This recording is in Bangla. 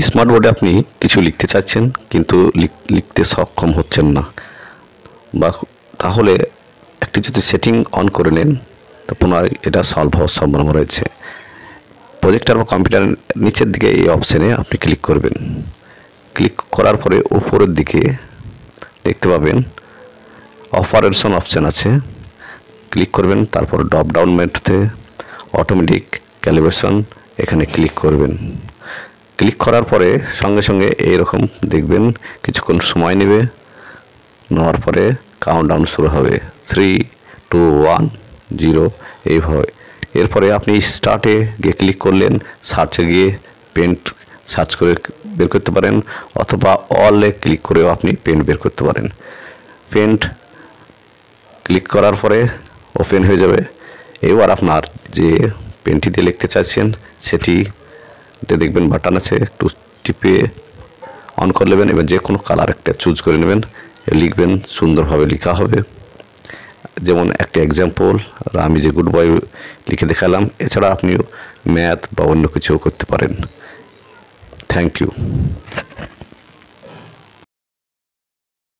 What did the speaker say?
স্মার্ট বোর্ডে আপনি কিছু লিখতে চাচ্ছেন কিন্তু লিখতে সক্ষম হচ্ছেন না, বা তাহলে একটি যদি সেটিং অন করে নেন তো পুনরায় এটা সলভ হওয়ার সম্ভাবনা রয়েছে। প্রজেক্টর বা কম্পিউটারের নিচের দিকে এই অপশানে আপনি ক্লিক করবেন। ক্লিক করার পরে উপরের দিকে দেখতে পাবেন অপারেশন অপশান আছে, ক্লিক করবেন। তারপর ড্রপ ডাউন মেনুতে অটোমেটিক ক্যালিব্রেশন এখানে ক্লিক করবেন। ক্লিক করার পরে সঙ্গে সঙ্গে এইরকম দেখবেন কিছুক্ষণ সময় নেবে, নেওয়ার পরে কাউন্টডাউন শুরু হবে 3, 2, 1, 0 এইভাবে। এরপরে আপনি স্টার্টে গিয়ে ক্লিক করলেন, সার্চে গিয়ে পেন্ট সার্চ করে বের করতে পারেন, অথবা অলে ক্লিক করেও আপনি পেন্ট বের করতে পারেন। পেন্ট ক্লিক করার পরে ওপেন হয়ে যাবে। এবার আপনার যে পেনটিতে লিখতে চাইছেন সেটিতে দেখবেন বাটন আছে, একটু টিপে অন করে নেবেন। এবার যে কোনো কালার একটা চুজ করে নেবেন, লিখবেন, সুন্দরভাবে লেখা হবে। যেমন একটা এক্সাম্পল আমি যে গুড বয় লিখে দেখালাম, এছাড়া আপনিও ম্যাথ বা অন্য কিছুও করতে পারেন। Thank you.